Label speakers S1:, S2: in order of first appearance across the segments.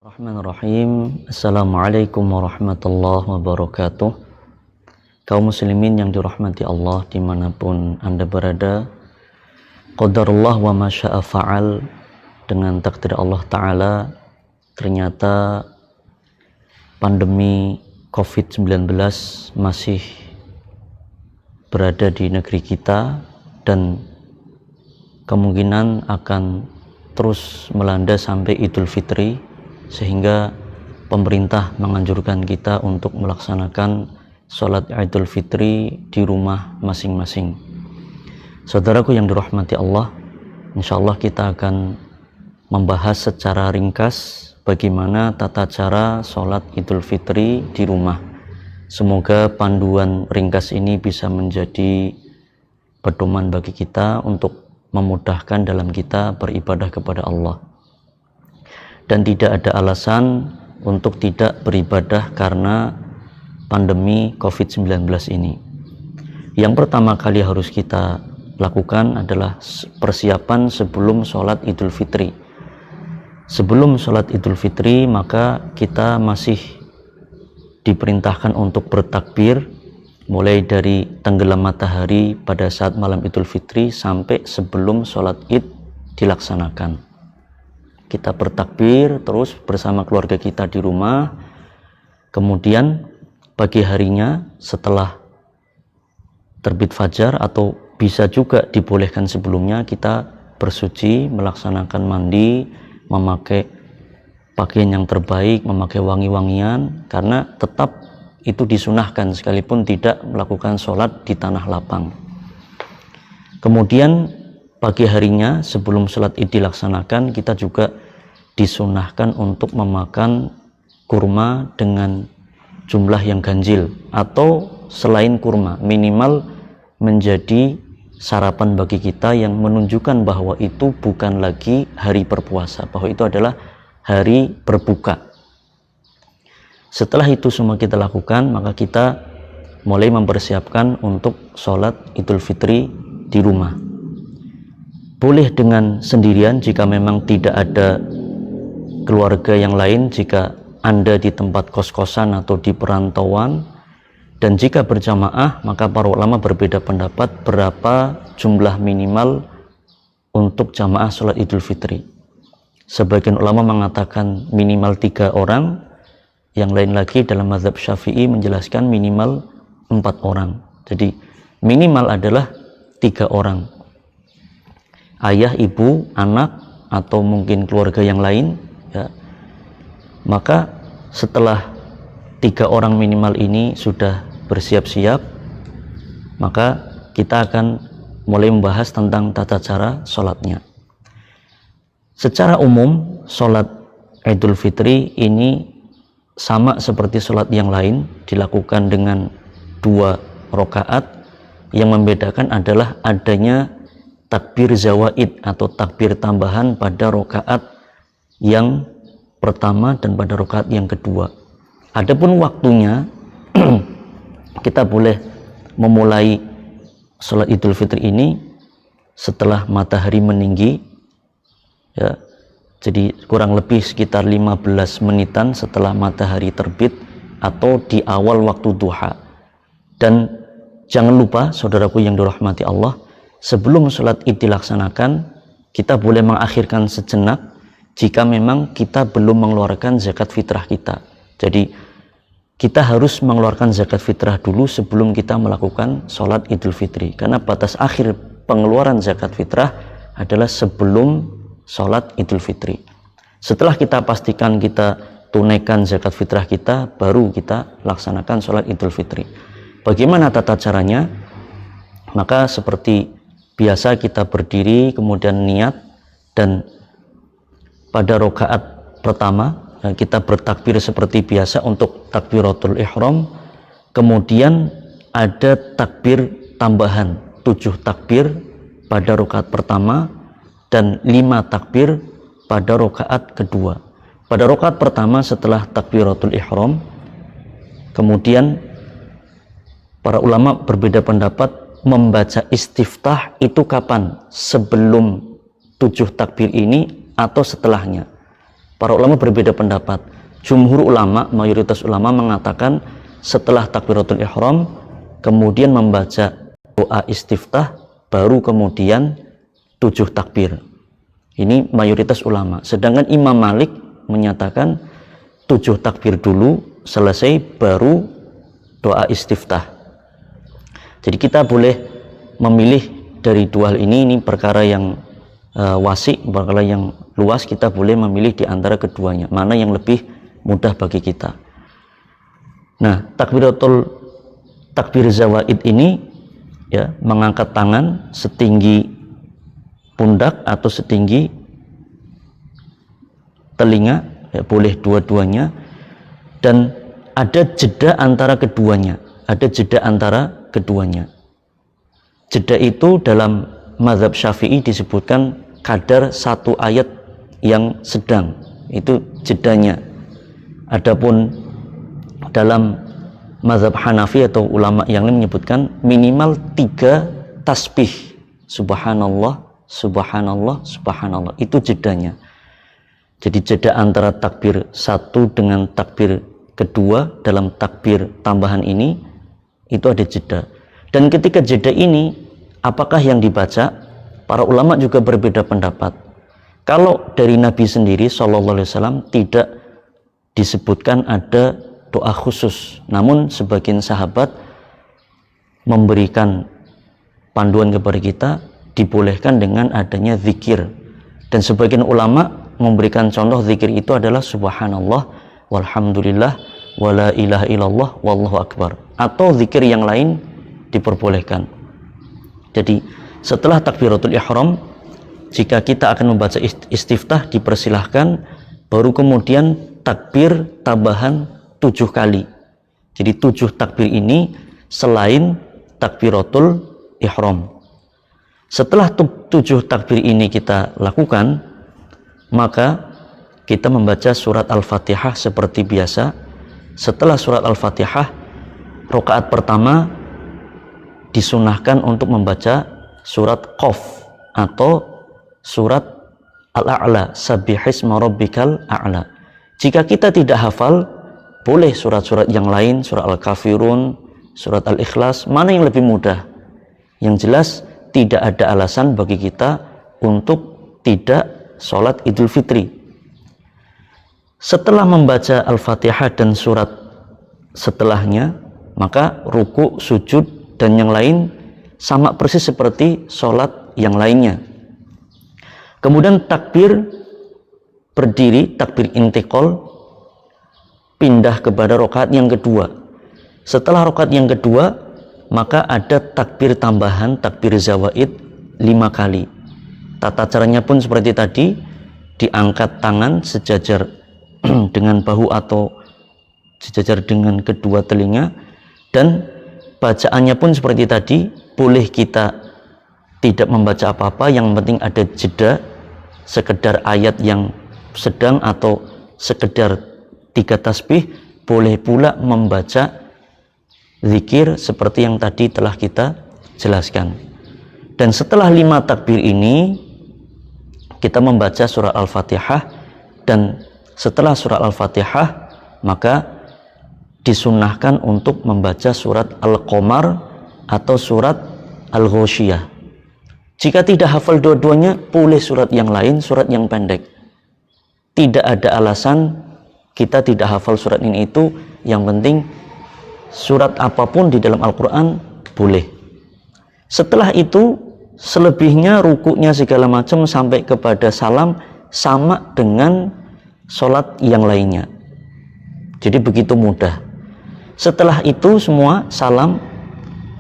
S1: Bismillahirrahmanirrahim. Assalamualaikum warahmatullahi wabarakatuh. Kaum muslimin yang dirahmati Allah dimanapun anda berada, qadarullah wa masya'a fa'al. Dengan takdir Allah Ta'ala, ternyata pandemi COVID-19 masih berada di negeri kita dan kemungkinan akan terus melanda sampai Idul Fitri, sehingga pemerintah menganjurkan kita untuk melaksanakan sholat Idul Fitri di rumah masing-masing. Saudaraku yang dirahmati Allah, insya Allah kita akan membahas secara ringkas bagaimana tata cara sholat Idul Fitri di rumah. Semoga panduan ringkas ini bisa menjadi pedoman bagi kita untuk memudahkan dalam kita beribadah kepada Allah. Dan tidak ada alasan untuk tidak beribadah karena pandemi COVID-19 ini. Yang pertama kali harus kita lakukan adalah persiapan sebelum sholat Idul Fitri. Sebelum sholat Idul Fitri, maka kita masih diperintahkan untuk bertakbir mulai dari tenggelam matahari pada saat malam Idul Fitri sampai sebelum sholat Id dilaksanakan. Kita bertakbir terus bersama keluarga kita di rumah. Kemudian pagi harinya setelah terbit fajar, atau bisa juga dibolehkan sebelumnya, kita bersuci, melaksanakan mandi, memakai pakaian yang terbaik, memakai wangi-wangian, karena tetap itu disunahkan sekalipun tidak melakukan sholat di tanah lapang. Kemudian pagi harinya sebelum sholat Id dilaksanakan, kita juga disunahkan untuk memakan kurma dengan jumlah yang ganjil, atau selain kurma, minimal menjadi sarapan bagi kita yang menunjukkan bahwa itu bukan lagi hari berpuasa, bahwa itu adalah hari berbuka. Setelah itu semua kita lakukan, maka kita mulai mempersiapkan untuk sholat Idul Fitri di rumah. Boleh dengan sendirian jika memang tidak ada keluarga yang lain, jika Anda di tempat kos-kosan atau di perantauan. Dan jika berjamaah, maka para ulama berbeda pendapat berapa jumlah minimal untuk jamaah sholat Idul Fitri. Sebagian ulama mengatakan minimal 3 orang, yang lain lagi dalam mazhab Syafi'i menjelaskan minimal 4 orang. Jadi minimal adalah 3 orang. Ayah, ibu, anak, atau mungkin keluarga yang lain, ya. Maka setelah 3 orang minimal ini sudah bersiap-siap, maka kita akan mulai membahas tentang tata cara sholatnya. Secara umum, sholat Idul Fitri ini sama seperti sholat yang lain, dilakukan dengan 2 rakaat. Yang membedakan adalah adanya takbir zawaid atau takbir tambahan pada rakaat yang pertama dan pada rakaat yang kedua. Adapun waktunya kita boleh memulai sholat Idul Fitri ini setelah matahari meninggi, ya. Jadi kurang lebih sekitar 15 menitan setelah matahari terbit atau di awal waktu duha. Dan jangan lupa saudaraku yang dirahmati Allah, sebelum sholat Id dilaksanakan, kita boleh mengakhirkan sejenak jika memang kita belum mengeluarkan zakat fitrah kita. Jadi kita harus mengeluarkan zakat fitrah dulu sebelum kita melakukan sholat Idul Fitri, karena batas akhir pengeluaran zakat fitrah adalah sebelum sholat Idul Fitri. Setelah kita pastikan kita tunaikan zakat fitrah kita, baru kita laksanakan sholat Idul Fitri. Bagaimana tata caranya? Maka seperti biasa kita berdiri, kemudian niat, dan pada rakaat pertama kita bertakbir seperti biasa untuk takbiratul ihram. Kemudian ada takbir tambahan 7 takbir pada rakaat pertama dan 5 takbir pada rakaat kedua. Pada rakaat pertama setelah takbiratul ihram, kemudian para ulama berbeda pendapat membaca istiftah itu kapan, sebelum 7 takbir ini atau setelahnya. para ulama berbeda pendapat. Jumhur ulama, mayoritas ulama mengatakan setelah takbiratul ihram kemudian membaca doa istiftah, baru kemudian 7 takbir. Ini mayoritas ulama. Sedangkan Imam Malik menyatakan 7 takbir dulu, selesai baru doa istiftah. Jadi kita boleh memilih dari dua hal ini perkara yang wasi, perkara yang luas. Kita boleh memilih di antara keduanya, mana yang lebih mudah bagi kita. Nah, takbir zawaid ini ya, mengangkat tangan setinggi pundak atau setinggi telinga, ya, boleh dua-duanya, dan ada jeda antara keduanya. Jeda itu dalam mazhab Syafi'i disebutkan kadar 1 ayat yang sedang, itu jedanya. Adapun dalam mazhab Hanafi atau ulama yang lain menyebutkan minimal 3 tasbih, subhanallah, subhanallah, subhanallah, itu jedanya. Jadi jeda antara takbir 1 dengan takbir kedua dalam takbir tambahan ini, itu ada jeda. Dan ketika jeda ini, apakah yang dibaca? Para ulama juga berbeda pendapat. Kalau dari Nabi sendiri SAW tidak disebutkan ada doa khusus, namun sebagian sahabat memberikan panduan kepada kita dibolehkan dengan adanya zikir, dan sebagian ulama memberikan contoh zikir itu adalah subhanallah, walhamdulillah, wala ilaha illallah, wallahu akbar, atau zikir yang lain diperbolehkan. Jadi setelah takbiratul ihram, jika kita akan membaca istiftah dipersilahkan, baru kemudian takbir tambahan 7 kali. Jadi 7 takbir ini selain takbiratul ihram. Setelah 7 takbir ini kita lakukan, maka kita membaca surat Al-Fatihah seperti biasa. Setelah surat Al-Fatihah, rakaat pertama disunahkan untuk membaca surat Qaf atau surat Al-A'la, Sabbihisma rabbikal a'la. Jika kita tidak hafal, boleh surat-surat yang lain, surat Al-Kafirun, surat Al-Ikhlas, mana yang lebih mudah. Yang jelas tidak ada alasan bagi kita untuk tidak sholat Idul Fitri. Setelah membaca Al-Fatihah dan surat setelahnya, maka ruku, sujud, dan yang lain sama persis seperti sholat yang lainnya. Kemudian takbir berdiri, takbir intiqal, pindah kepada rakaat yang kedua. Setelah rakaat yang kedua, maka ada takbir tambahan, takbir zawaid 5 kali. Tata caranya pun seperti tadi, diangkat tangan sejajar dengan bahu atau sejajar dengan kedua telinga, dan bacaannya pun seperti tadi, boleh kita tidak membaca apa-apa, yang penting ada jeda, sekedar ayat yang sedang atau sekedar 3 tasbih. Boleh pula membaca zikir seperti yang tadi telah kita jelaskan. Dan setelah 5 takbir ini, kita membaca surah Al-Fatihah, dan setelah surah Al-Fatihah maka disunahkan untuk membaca surat Al-Qamar atau surat Al-Ghoshiyah. Jika tidak hafal dua-duanya, boleh surat yang lain, surat yang pendek. Tidak ada alasan kita tidak hafal surat ini itu, yang penting surat apapun di dalam Al-Quran boleh. Setelah itu, selebihnya, rukuknya segala macam sampai kepada salam sama dengan sholat yang lainnya. Jadi begitu mudah. Setelah itu semua salam,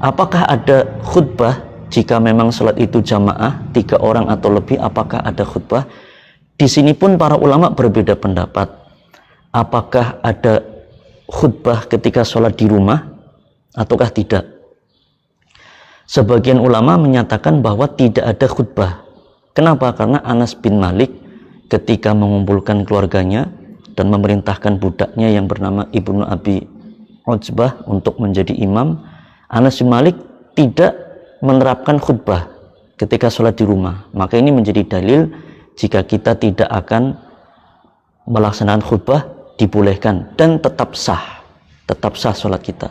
S1: apakah ada khutbah? Jika memang sholat itu jamaah 3 orang atau lebih, apakah ada khutbah? Di sini pun para ulama berbeda pendapat. Apakah ada khutbah ketika sholat di rumah ataukah tidak? Sebagian ulama menyatakan bahwa tidak ada khutbah. Kenapa? Karena Anas bin Malik ketika mengumpulkan keluarganya dan memerintahkan budaknya yang bernama Ibnu Abi Utsbah untuk menjadi imam, Anas bin Malik tidak menerapkan khutbah ketika sholat di rumah. Maka ini menjadi dalil jika kita tidak akan melaksanakan khutbah dibolehkan dan tetap sah sholat kita.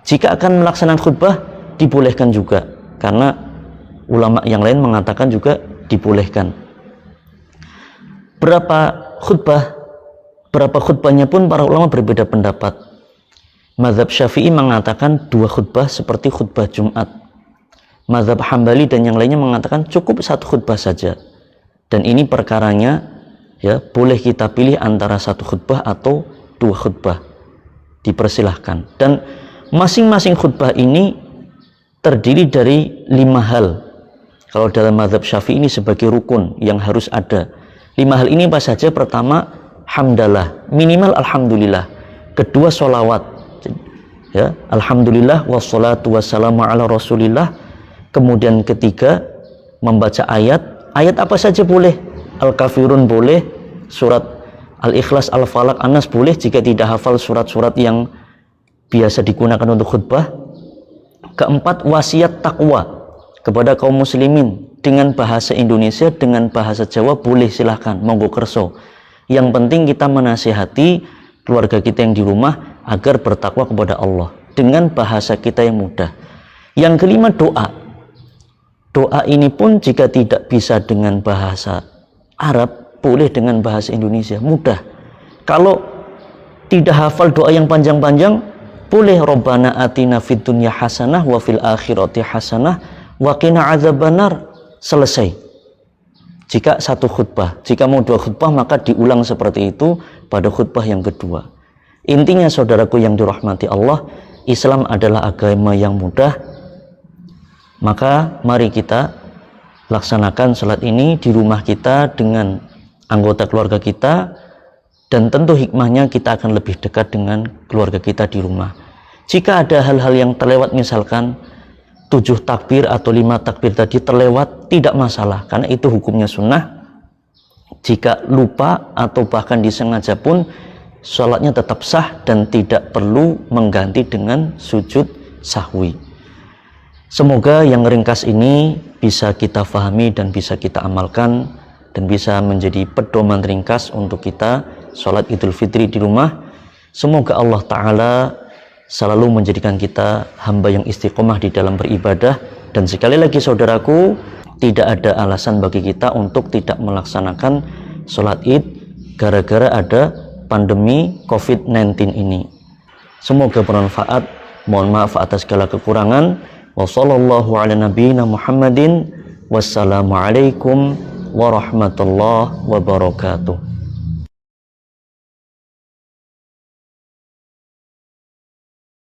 S1: Jika akan melaksanakan khutbah dibolehkan juga, karena ulama yang lain mengatakan juga dibolehkan. Berapa khutbahnya pun para ulama berbeda pendapat. Mazhab Syafi'i mengatakan 2 khutbah seperti khutbah Jumat. Mazhab Hambali dan yang lainnya mengatakan cukup 1 khutbah saja. Dan ini perkaranya ya, boleh kita pilih antara 1 khutbah atau 2 khutbah. Dipersilahkan. Dan masing-masing khutbah ini terdiri dari 5 hal. Kalau dalam mazhab Syafi'i ini sebagai rukun yang harus ada. 5 hal ini apa saja? Pertama, hamdalah, minimal alhamdulillah. Kedua, sholawat. Ya, alhamdulillah wassalatu wassalamu ala rasulillah. Kemudian ketiga, membaca ayat apa saja boleh. Al-Kafirun boleh, surat Al-Ikhlas, Al-Falaq, An-Nas boleh jika tidak hafal surat-surat yang biasa digunakan untuk khutbah. Keempat, wasiat takwa kepada kaum muslimin dengan bahasa Indonesia, dengan bahasa Jawa boleh, silahkan, monggo kerso. Yang penting kita menasihati keluarga kita yang di rumah agar bertakwa kepada Allah dengan bahasa kita yang mudah. Yang kelima, doa. Doa ini pun jika tidak bisa dengan bahasa Arab, boleh dengan bahasa Indonesia, mudah. Kalau tidak hafal doa yang panjang-panjang, boleh Rabbana atina fid dunya hasanah wa fil akhirati hasanah wa qina adzabannar. Selesai. Jika 1 khutbah, jika mau 2 khutbah maka diulang seperti itu pada khutbah yang kedua. Intinya saudaraku yang dirahmati Allah, Islam adalah agama yang mudah. Maka mari kita laksanakan salat ini di rumah kita dengan anggota keluarga kita, dan tentu hikmahnya kita akan lebih dekat dengan keluarga kita di rumah. Jika ada hal-hal yang terlewat, misalkan 7 takbir atau 5 takbir tadi terlewat, tidak masalah, karena itu hukumnya sunnah. Jika lupa atau bahkan disengaja pun sholatnya tetap sah dan tidak perlu mengganti dengan sujud sahwi. Semoga yang ringkas ini bisa kita fahami dan bisa kita amalkan, dan bisa menjadi pedoman ringkas untuk kita sholat Idul Fitri di rumah. Semoga Allah Ta'ala selalu menjadikan kita hamba yang istiqomah di dalam beribadah. Dan sekali lagi saudaraku, tidak ada alasan bagi kita untuk tidak melaksanakan sholat Id gara-gara ada pandemi COVID-19 ini. Semoga bermanfaat. Mohon maaf atas segala kekurangan. Wassallallahu ala nabiyyina Muhammadin. Wassalamualaikum warahmatullahi wabarakatuh.